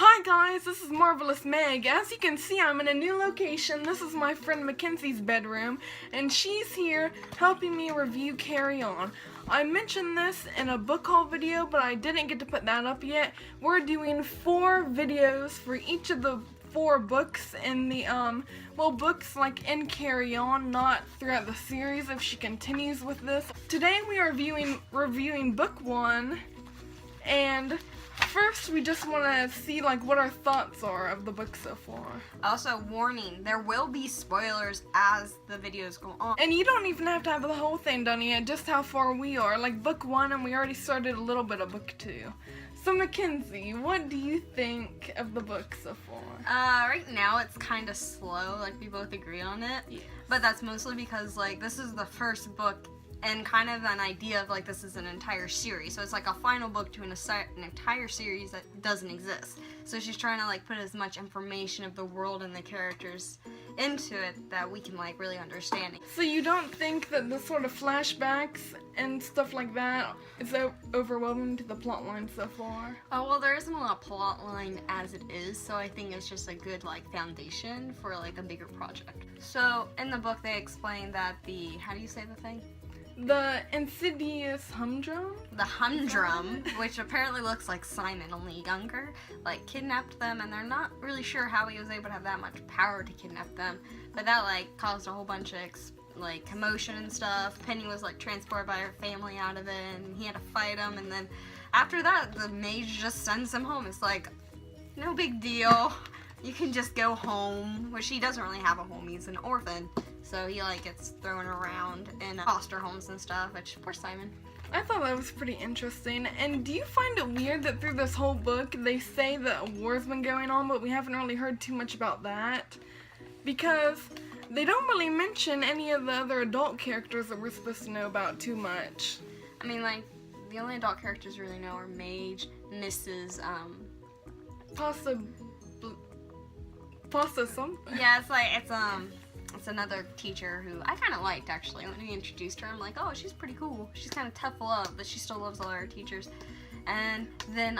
Hi guys, this is Marvelous Meg. As you can see, I'm in a new location. This is my friend Mackenzie's bedroom, and she's here helping me review Carry On. I mentioned this in a book haul video, but I didn't get to put that up yet. We're doing 4 videos for each of the 4 books in the, books like in Carry On, not throughout the series if she continues with this. Today we are reviewing book 1, and first, we just want to see what our thoughts are of the book so far. Also, warning, there will be spoilers as the videos go on. And you don't even have to have the whole thing done yet, just how far we are. Like book 1, and we already started a little bit of book 2. So Mackenzie, what do you think of the book so far? Right now it's kind of slow, we both agree on it. Yes. But that's mostly because, this is the first book and kind of an idea of this is an entire series, so it's like a final book to an entire series that doesn't exist. So she's trying to put as much information of the world and the characters into it that we can really understand it. So you don't think that the sort of flashbacks and stuff like that is overwhelming to the plot line so far? Oh, well, there isn't a lot of plot line as it is, so I think it's just a good foundation for a bigger project. So in the book they explain that how do you say the thing? The insidious humdrum? The humdrum, which apparently looks like Simon, only younger, kidnapped them, and they're not really sure how he was able to have that much power to kidnap them, but that caused a whole bunch of commotion and stuff. Penny was transported by her family out of it, and he had to fight them, and then after that the mage just sends him home. It's no big deal, you can just go home, which he doesn't really have a home, he's an orphan. So he gets thrown around in foster homes and stuff, which, poor Simon. I thought that was pretty interesting. And do you find it weird that through this whole book they say that a war's been going on, but we haven't really heard too much about that? Because they don't really mention any of the other adult characters that we're supposed to know about too much. I mean, the only adult characters we really know are Mage, Mrs., Pasta something? Yeah, it's another teacher who I kind of liked, actually. When we introduced her, I'm like, oh, she's pretty cool. She's kind of tough love, but she still loves all her teachers. And then,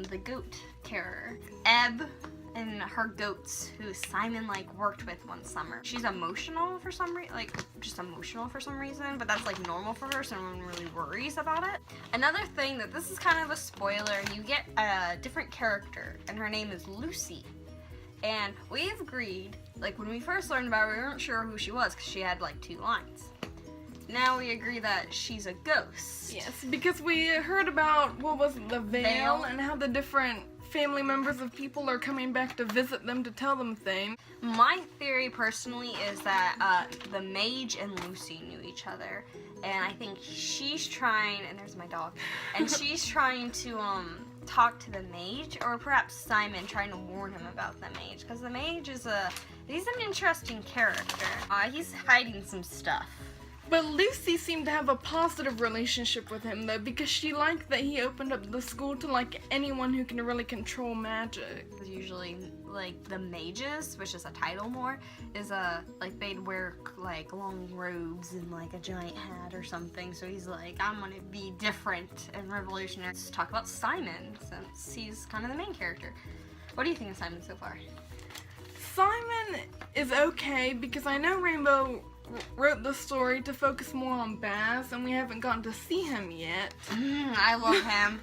the goat terror, Ebb, and her goats, who Simon, worked with one summer. She's emotional for some reason, just emotional for some reason, but that's, normal for her, so no one really worries about it. Another thing that this is kind of a spoiler, you get a different character, and her name is Lucy. And we've agreed, when we first learned about her, we weren't sure who she was because she had 2 lines. Now we agree that she's a ghost. Yes, because we heard about, the Veil, and how the different family members of people are coming back to visit them to tell them things. My theory personally is that the Mage and Lucy knew each other. And I think she's trying, and there's my dog, and she's trying to, talk to the Mage, or perhaps Simon trying to warn him about the Mage, because the Mage he's an interesting character. He's hiding some stuff. But Lucy seemed to have a positive relationship with him, though, because she liked that he opened up the school to, anyone who can really control magic. Usually, the mages, which is a title more, is, they'd wear, long robes and, a giant hat or something, so he's I'm gonna be different and revolutionary. Let's talk about Simon, since he's kind of the main character. What do you think of Simon so far? Simon is okay, because I know Rainbow wrote the story to focus more on Baz, and we haven't gotten to see him yet. I love him.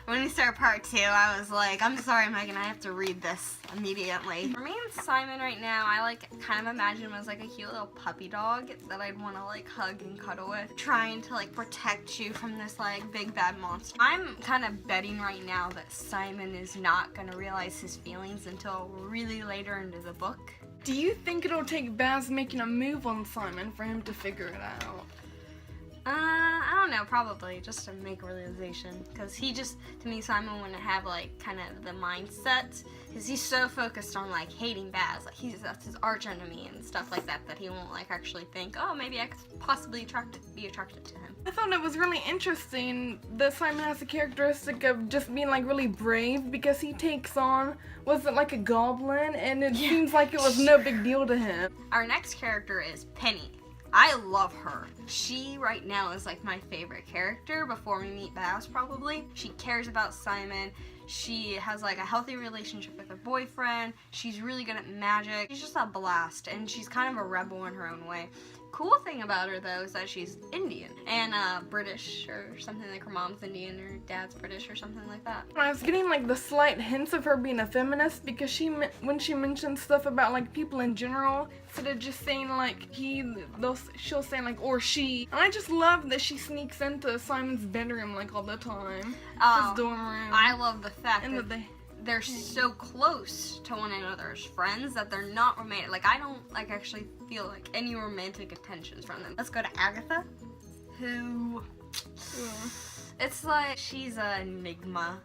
When we started part 2, I was I'm sorry, Megan, I have to read this immediately. For me and Simon right now, I kind of imagine him as a cute little puppy dog that I'd want to hug and cuddle with, trying to protect you from this big bad monster. I'm kind of betting right now that Simon is not going to realize his feelings until really later into the book. Do you think it'll take Baz making a move on Simon for him to figure it out? I don't know, probably, just to make a realization, because to me, Simon wouldn't have, kind of the mindset, because he's so focused on, hating Baz, that's his arch enemy and stuff like that, that he won't, actually think, oh, maybe I could possibly be attracted to him. I thought it was really interesting that Simon has the characteristic of just being, really, brave, because he takes on, was it a goblin, and it seems like it was no big deal to him. Our next character is Penny. I love her. She right now is my favorite character before we meet Baz, probably. She cares about Simon. She has like a healthy relationship with her boyfriend. She's really good at magic. She's just a blast, and she's kind of a rebel in her own way. Cool thing about her though is that she's Indian and British or something, like her mom's Indian or dad's British or something like that. I was getting like the slight hints of her being a feminist because when she mentioned stuff about like people in general, instead of just saying like she'll say like or she. And I just love that she sneaks into Simon's bedroom like all the time. His dorm room. I love the fact and that they're so close to one another as friends that they're not romantic. Like, I don't like actually feel like any romantic attentions from them. Let's go to Agatha, who it's like she's an enigma.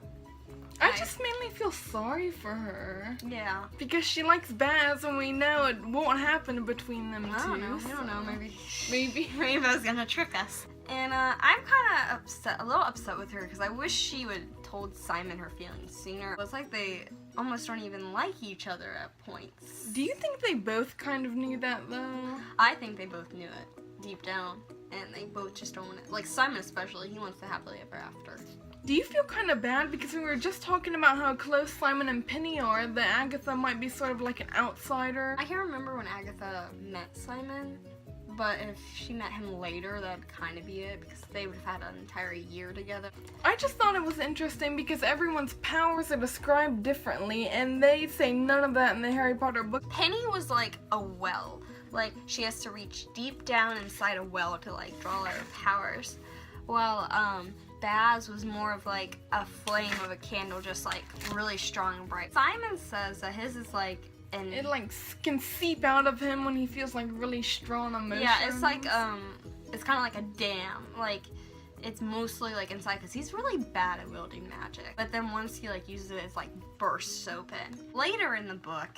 I just mainly feel sorry for her. Yeah. Because she likes Baz and we know it won't happen between them two. I don't know, Maybe Baz gonna trick us. And I'm kind of a little upset with her because I wish she would told Simon her feelings sooner. It's like they almost don't even like each other at points. Do you think they both kind of knew that though? I think they both knew it deep down, and they both just don't want it. Like Simon especially, he wants to happily ever after. Do you feel kind of bad because we were just talking about how close Simon and Penny are, that Agatha might be sort of like an outsider? I can't remember when Agatha met Simon, but if she met him later, that'd kind of be it, because they would have had an entire year together. I just thought it was interesting because everyone's powers are described differently, and they say none of that in the Harry Potter book. Penny was like a well. Like, she has to reach deep down inside a well to, like, draw out her powers. While, Baz was more of, like, a flame of a candle, just, like, really strong and bright. Simon says that his is, like, it like can seep out of him when he feels like really strong emotions. Yeah, it's like it's kind of like a dam. Like it's mostly like inside because he's really bad at wielding magic. But then once he like uses it, it's like bursts open. Later in the book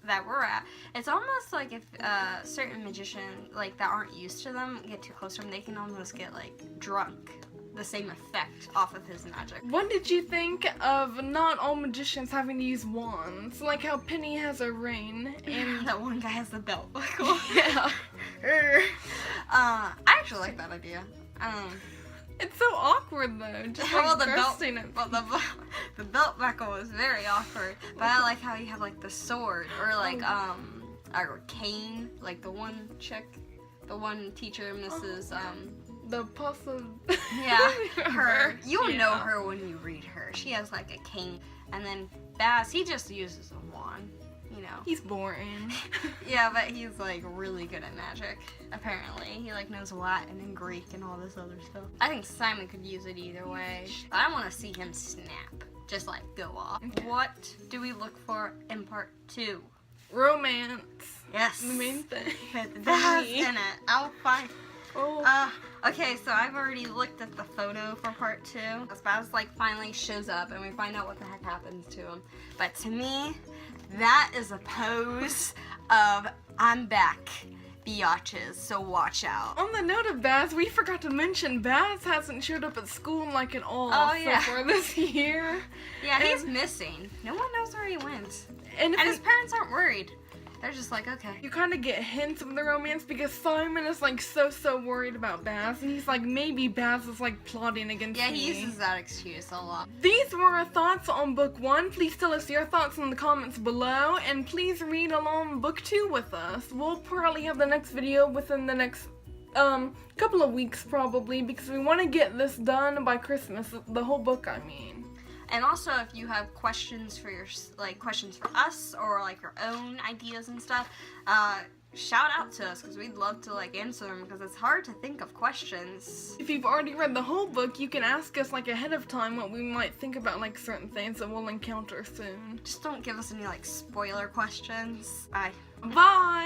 that we're at, it's almost like if certain magicians like that aren't used to them get too close to him, they can almost get like drunk. The same effect off of his magic. What did you think of not all magicians having to use wands? Like how Penny has a ring and that one guy has the belt buckle. Yeah. I actually like that idea. It's so awkward though. Just like well, the belt buckle was very awkward. But I like how you have like the sword or like a cane, like the one chick, the one teacher, Mrs. The possible. Yeah, her. You'll know her when you read her. She has like a cane, and then Baz, he just uses a wand. You know. He's boring. Yeah, but he's like really good at magic. Apparently, he like knows Latin and Greek and all this other stuff. I think Simon could use it either way. I want to see him snap, just like go off. Okay. What do we look for in part 2? Romance. Yes. The main thing. That's in it. I'll find. Oh. Okay, so I've already looked at the photo for part 2. Baz like finally shows up and we find out what the heck happens to him. But to me, that is a pose of I'm back, biatches, so watch out. On the note of Baz, we forgot to mention Baz hasn't showed up at school like at all so far this year. Yeah, he's missing. No one knows where he went. And his parents aren't worried. They're just like, okay. You kind of get hints of the romance because Simon is like so worried about Baz, and he's like, maybe Baz is like plotting against me. Yeah, he uses that excuse a lot. These were our thoughts on book 1. Please tell us your thoughts in the comments below, and please read along book 2 with us. We'll probably have the next video within the next couple of weeks probably, because we want to get this done by Christmas, the whole book I mean. And also, if you have questions for questions for us or like your own ideas and stuff, shout out to us because we'd love to like answer them because it's hard to think of questions. If you've already read the whole book, you can ask us like ahead of time what we might think about like certain things that we'll encounter soon. Just don't give us any like spoiler questions. Bye. Bye!